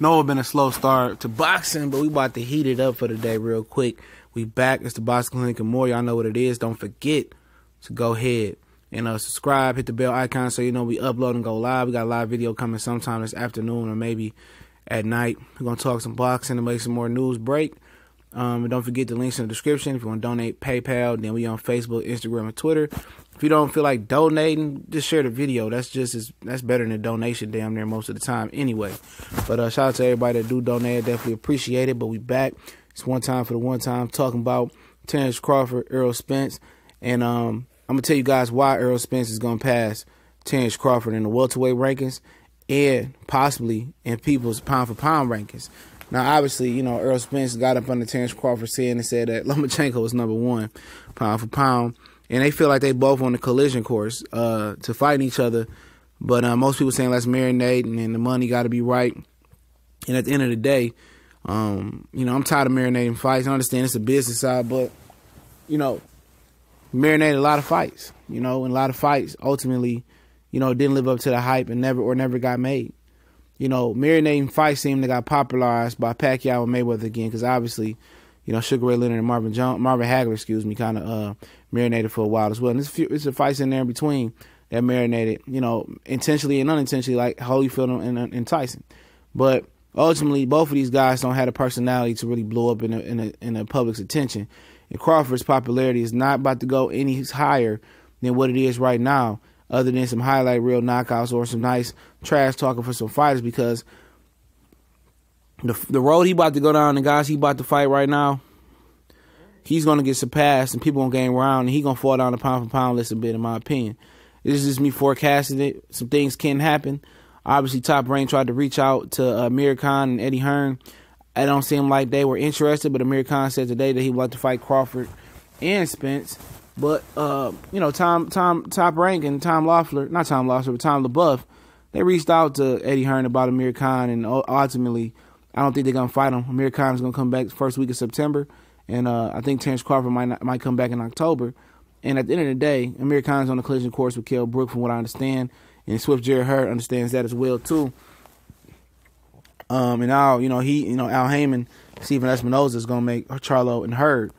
know it's been a slow start to boxing, but we about to heat it up for the day real quick. We back. It's the Boxing Clinic and more. Y'all know what it is. Don't forget to go ahead and subscribe. Hit the bell icon so you know we upload and go live. We got a live video coming sometime this afternoon or maybe at night. We're going to talk some boxing and make some more news break. And don't forget the links in the description. If you want to donate, PayPal. Then we on Facebook, Instagram, and Twitter. If you don't feel like donating, just share the video. That's better than a donation damn near most of the time anyway. But shout out to everybody that do donate. I definitely appreciate it. But we back. It's one time for the one time talking about Terence Crawford, Errol Spence. And I'm going to tell you guys why Errol Spence is going to pass Terence Crawford in the welterweight rankings and possibly in people's pound-for-pound rankings. Now, obviously, you know, Errol Spence got up under Terence Crawford and said that Lomachenko was number one pound-for-pound. And they feel like they both on the collision course to fight each other. But most people saying let's marinate and the money got to be right. And at the end of the day, you know, I'm tired of marinating fights. I understand it's a business side, but, you know, marinated a lot of fights. You know, and a lot of fights ultimately, you know, didn't live up to the hype and never got made. You know, marinating fights seemed to got popularized by Pacquiao and Mayweather again because obviously, you know, Sugar Ray Leonard and Marvin Hagler, kind of marinated for a while as well. And it's a fights in there in between that marinated, you know, intentionally and unintentionally, like Holyfield and Tyson. But ultimately, both of these guys don't have the personality to really blow up in the public's attention. And Crawford's popularity is not about to go any higher than what it is right now, other than some highlight reel knockouts or some nice trash talking for some fighters, because the road he about to go down, the guys he about to fight right now, he's going to get surpassed and people going to gain around and he's going to fall down the pound-for-pound list a bit, in my opinion. This is just me forecasting it. Some things can happen. Obviously, Top Rank tried to reach out to Amir Khan and Eddie Hearn. It don't seem like they were interested, but Amir Khan said today that he would like to fight Crawford and Spence. But, you know, Top Rank and Tom LaBeouf, they reached out to Eddie Hearn about Amir Khan, and ultimately, I don't think they're going to fight him. Amir Khan is going to come back first week of September, and I think Terence Crawford might come back in October. And at the end of the day, Amir Khan is on the collision course with Kell Brook, from what I understand, and Swift Jared Hurd understands that as well too. And now, you know, Al Heyman, Stephen Espinoza is going to make Charlo and Hurd.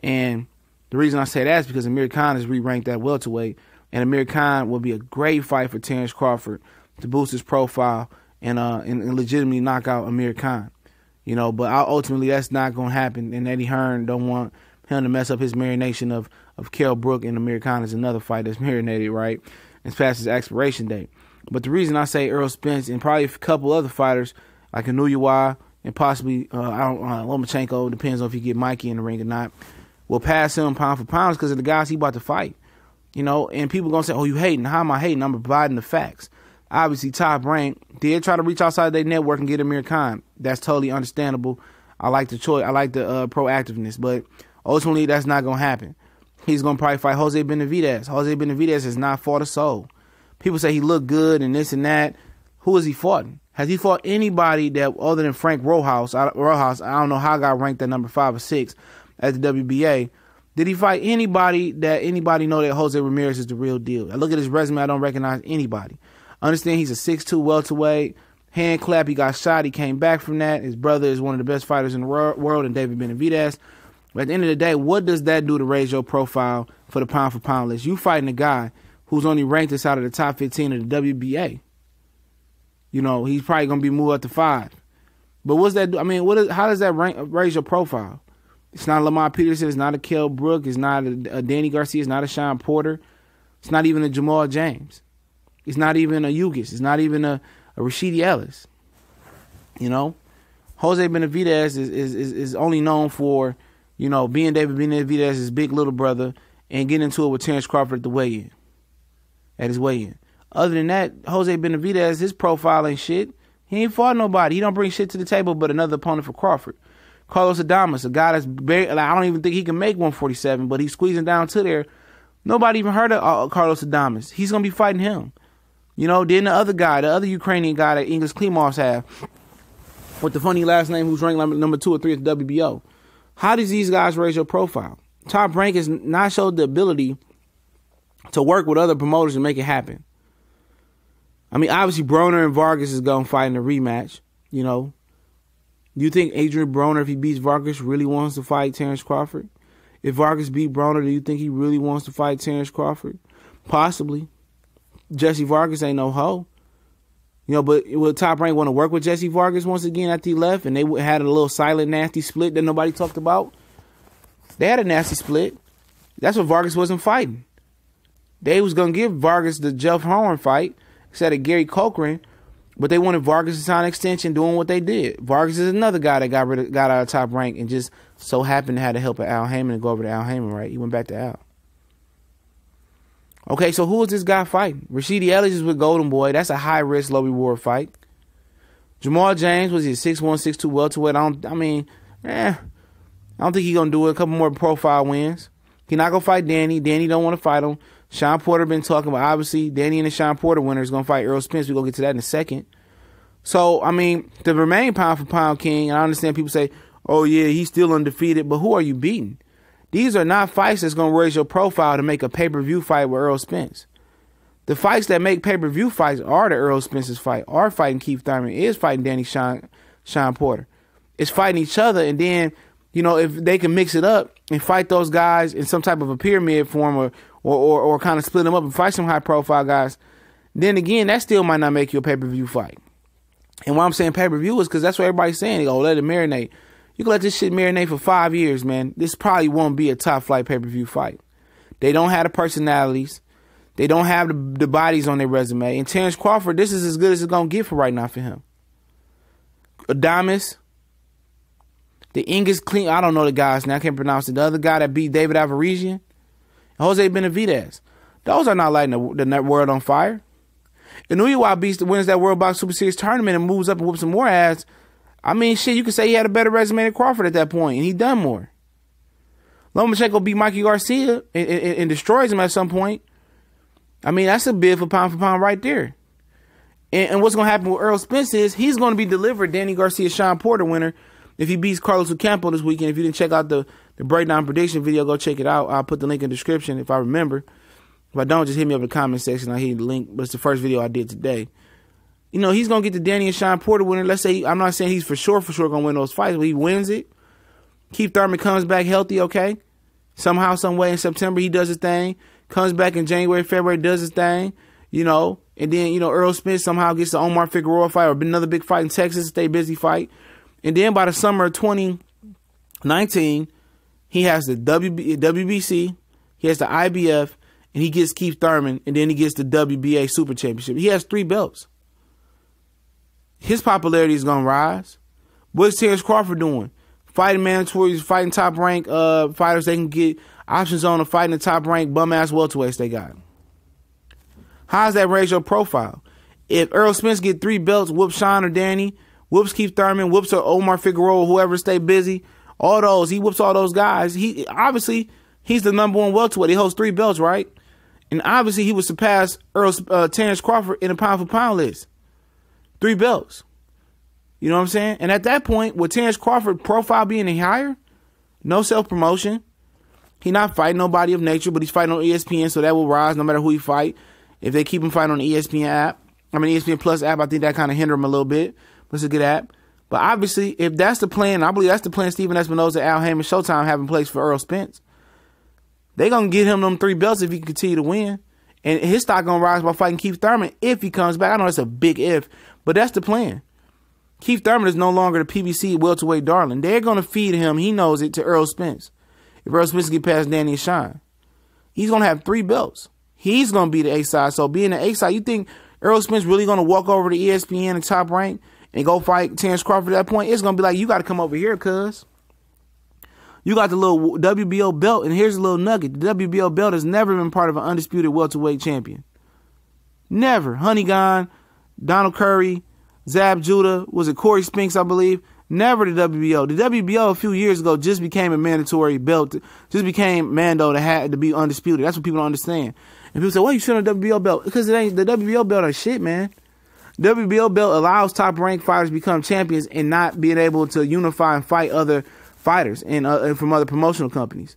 And the reason I say that is because Amir Khan is re-ranked at welterweight, and Amir Khan will be a great fight for Terence Crawford to boost his profile and legitimately knock out Amir Khan. You know, but ultimately that's not going to happen, and Eddie Hearn don't want him to mess up his marination of Kell Brook and Amir Khan is another fight that's marinated, right? It's past his expiration date. But the reason I say Errol Spence and probably a couple other fighters like Anuyawa and possibly Lomachenko, depends on if you get Mikey in the ring or not, will pass him pound for pound because of the guys he about to fight. You know, and people going to say, oh, you hating. How am I hating? I'm providing the facts. Obviously, Top Rank did try to reach outside their network and get Amir Khan. That's totally understandable. I like the choice. I like the proactiveness. But ultimately, that's not going to happen. He's going to probably fight Jose Benavidez. Jose Benavidez has not fought a soul. People say he looked good and this and that. Who has he fought? Has he fought anybody that other than Frank Rojas? I don't know how I got ranked at number 5 or 6 at the WBA. Did he fight anybody that anybody know that Jose Ramirez is the real deal? I look at his resume, I don't recognize anybody. Understand he's a 6'2" welterweight. Hand clap, he got shot. He came back from that. His brother is one of the best fighters in the world, and David Benavidez. But at the end of the day, what does that do to raise your profile for the pound-for-pound list? You fighting a guy who's only ranked us out of the top 15 of the WBA. You know, he's probably going to be moved up to 5. But what's that do? I mean, how does that raise your profile? It's not Lamar Peterson. It's not a Kell Brook. It's not a Danny Garcia. It's not a Sean Porter. It's not even a Jamal James. It's not even a Ugis. It's not even a Rashidi Ellis. You know, Jose Benavidez is only known for, you know, being David Benavidez's big little brother and getting into it with Terence Crawford at his weigh-in. Other than that, Jose Benavidez, his profile ain't shit. He ain't fought nobody. He don't bring shit to the table but another opponent for Crawford. Carlos Adames, a guy that's I don't even think he can make 147, but he's squeezing down to there. Nobody even heard of Carlos Adames. He's going to be fighting him. You know, then the other guy, the other Ukrainian guy that English Klimovs have, with the funny last name, who's ranked number 2 or 3 at the WBO. How does these guys raise your profile? Top Rank has not showed the ability to work with other promoters and make it happen. I mean, obviously, Broner and Vargas is going to fight in a rematch. You know, Do you think Adrian Broner, if he beats Vargas, really wants to fight Terence Crawford? If Vargas beat Broner, do you think he really wants to fight Terence Crawford? Possibly. Jesse Vargas ain't no hoe. You know, but will Top Rank want to work with Jesse Vargas once again after he left and they had a little silent, nasty split that nobody talked about? They had a nasty split. That's what Vargas wasn't fighting. They was going to give Vargas the Jeff Horn fight instead of Gary Cochran, but they wanted Vargas to sign an extension doing what they did. Vargas is another guy that got out of Top Rank and just so happened to have the help of Al Heyman to go over to Al Heyman, right? He went back to Al. Okay, so who is this guy fighting? Rashidi Ellis is with Golden Boy. That's a high-risk, low-reward fight. Jamal James was his 6'1", 6'2" welterweight. I don't think he's going to do it. A couple more profile wins. He's not going to fight Danny. Danny don't want to fight him. Sean Porter been talking about, obviously, Danny and the Sean Porter winner is going to fight Errol Spence. We're going to get to that in a second. So, I mean, to remain pound-for-pound king, and I understand people say, oh, yeah, he's still undefeated, but who are you beating? These are not fights that's going to raise your profile to make a pay-per-view fight with Errol Spence. The fights that make pay-per-view fights are the Errol Spence's fight, are fighting Keith Thurman, is fighting Danny Sean Porter. It's fighting each other, and then, you know, if they can mix it up and fight those guys in some type of a pyramid form or kind of split them up and fight some high-profile guys, then again, that still might not make you a pay-per-view fight. And why I'm saying pay-per-view is because that's what everybody's saying. They go, let it marinate. You can let this shit marinate for 5 years, man. This probably won't be a top-flight pay-per-view fight. They don't have the personalities. They don't have the bodies on their resume. And Terence Crawford, this is as good as it's going to get for right now for him. Adamas, the Ingus Clean, I don't know the guys now, I can't pronounce it. The other guy that beat David Alvarez, Jose Benavidez. Those are not lighting the world on fire. Inuiwa wins that World Box Super Series tournament and moves up and whoops some more ass. I mean, shit, you could say he had a better resume than Crawford at that point, and he done more. Lomachenko beat Mikey Garcia and destroys him at some point. I mean, that's a bid for pound right there. And what's going to happen with Errol Spence is he's going to be delivered Danny Garcia Sean Porter winner if he beats Carlos Ocampo this weekend. If you didn't check out the breakdown prediction video, go check it out. I'll put the link in the description if I remember. If I don't, just hit me up in the comment section. I'll hit the link. But it's the first video I did today. You know, he's going to get the Danny and Sean Porter winner. Let's say, I'm not saying he's for sure going to win those fights, but he wins it. Keith Thurman comes back healthy, okay? Somehow, some way in September, he does his thing. Comes back in January, February, does his thing. You know, and then, you know, Errol Spence somehow gets the Omar Figueroa fight or another big fight in Texas, stay busy fight. And then by the summer of 2019, he has the WBC, he has the IBF, and he gets Keith Thurman, and then he gets the WBA Super Championship. He has 3 belts. His popularity is going to rise. What's Terence Crawford doing? Fighting mandatories, fighting top-ranked fighters they can get options on to fighting the top-ranked bum-ass welterweights they got. How does that raise your profile? If Errol Spence get 3 belts, whoops Sean or Danny, whoops Keith Thurman, whoops or Omar Figueroa, whoever stay busy, all those, he whoops all those guys. He obviously, he's the number 1 welterweight. He holds 3 belts, right? And obviously, he would surpass Terence Crawford in the pound-for-pound list. 3 belts. You know what I'm saying? And at that point, with Terence Crawford profile being higher, no self-promotion, he not fighting nobody of nature, but he's fighting on ESPN, so that will rise no matter who he fight. If they keep him fighting on the ESPN app, ESPN Plus app, I think that kind of hinder him a little bit. But it's a good app. But obviously, if that's the plan, I believe that's the plan Stephen Espinoza, Al Heyman, Showtime have in place for Errol Spence. They going to get him them 3 belts if he can continue to win. And his stock going to rise by fighting Keith Thurman if he comes back. I know that's a big if, but that's the plan. Keith Thurman is no longer the PBC welterweight darling. They're going to feed him, he knows it, to Errol Spence. If Errol Spence get past Danny and Sean, he's going to have 3 belts. He's going to be the A-side. So being the A-side, you think Errol Spence really going to walk over to ESPN and Top Rank and go fight Terence Crawford at that point? It's going to be like, you got to come over here, cuz. You got the little WBO belt, and here's a little nugget. The WBO belt has never been part of an undisputed welterweight champion. Never. Honeygon, Donald Curry, Zab Judah, was it Corey Spinks, I believe? Never the WBO. The WBO a few years ago just became a mandatory belt. Just became Mando to be undisputed. That's what people don't understand. And people say, well, you shouldn't have a WBO belt. Because it ain't, the WBO belt are shit, man. WBO belt allows top-ranked fighters to become champions and not being able to unify and fight other fighters and from other promotional companies.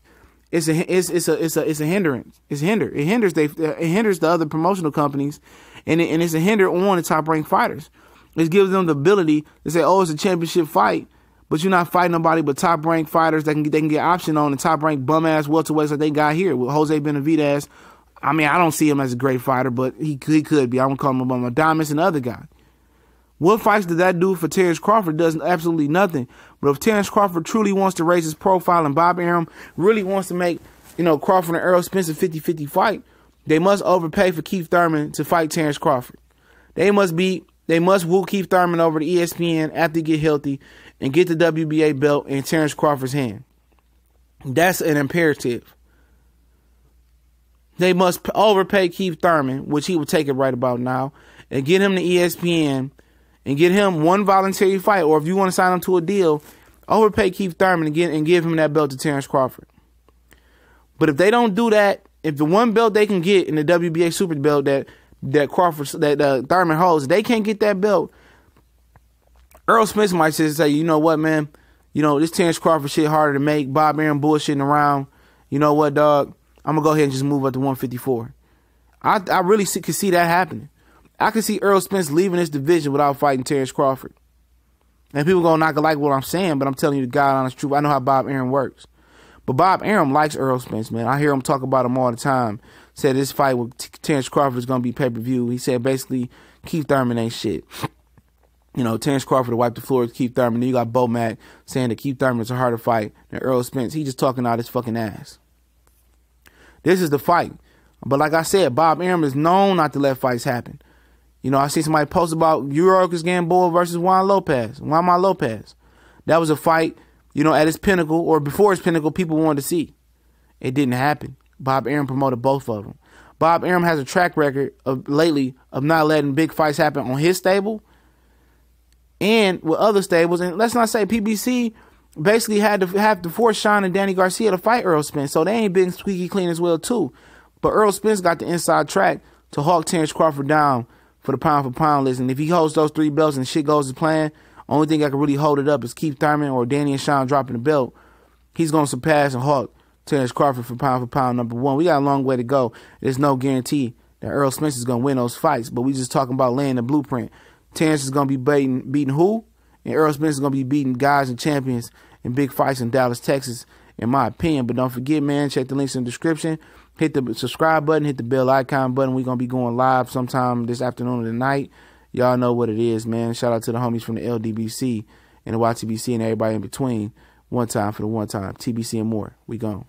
It's a hindrance. It hinders the other promotional companies, and it's a hinder on the top-ranked fighters. It gives them the ability to say, oh, it's a championship fight, but you're not fighting nobody but top-ranked fighters that they can get option on, and top-ranked bum-ass welterweights like they got here with Jose Benavidez. I mean, I don't see him as a great fighter, but he could be. I'm going to call him Adames and the other guy. What fights did that do for Terence Crawford? Does absolutely nothing. But if Terence Crawford truly wants to raise his profile and Bob Arum really wants to make, Crawford and Errol Spence a 50-50 fight, they must overpay for Keith Thurman to fight Terence Crawford. They must woo Keith Thurman over to ESPN after he get healthy and get the WBA belt in Terence Crawford's hand. That's an imperative. They must overpay Keith Thurman, which he will take it right about now, and get him to ESPN and get him one voluntary fight, or if you want to sign him to a deal, overpay Keith Thurman and give him that belt to Terence Crawford. But if they don't do that, if the one belt they can get in the WBA super belt that Thurman holds, they can't get that belt, Errol Spence might say, you know what, man? This Terence Crawford shit harder to make. Bob Arum bullshitting around. You know what, dog? I'm going to go ahead and just move up to 154. I really could see that happening. I could see Errol Spence leaving this division without fighting Terence Crawford. And people going to not like what I'm saying, but I'm telling you the God honest truth. I know how Bob Arum works. But Bob Arum likes Errol Spence, man. I hear him talk about him all the time. Said this fight with Terence Crawford is going to be pay-per-view. He said basically Keith Thurman ain't shit. Terence Crawford to wipe the floor with Keith Thurman. Then you got Bo Mack saying that Keith Thurman is a harder fight than Errol Spence. He just talking out his fucking ass. This is the fight. But like I said, Bob Arum is known not to let fights happen. I see somebody post about Yuriorkis Gamboa versus Juan Lopez. That was a fight, at its pinnacle or before its pinnacle, people wanted to see. It didn't happen. Bob Arum promoted both of them. Bob Arum has a track record lately of not letting big fights happen on his stable and with other stables. And let's not say PBC basically had to force Sean and Danny Garcia to fight Errol Spence. So they ain't been squeaky clean as well, too. But Errol Spence got the inside track to hawk Terence Crawford down for the pound-for-pound list. And if he holds those 3 belts and shit goes to plan, only thing that can really hold it up is Keith Thurman or Danny and Sean dropping the belt. He's going to surpass and hawk Terence Crawford for pound number 1. We got a long way to go. There's no guarantee that Errol Spence is going to win those fights, but we just talking about laying the blueprint. Terence is going to be beating who? And Errol Spence is going to be beating guys and champions in big fights in Dallas, Texas, in my opinion. But don't forget, man, check the links in the description. Hit the subscribe button, hit the bell icon button. We're going to be going live sometime this afternoon or tonight. Y'all know what it is, man. Shout out to the homies from the LDBC and the YTBC and everybody in between. One time for the one time. TBC and more. We gone.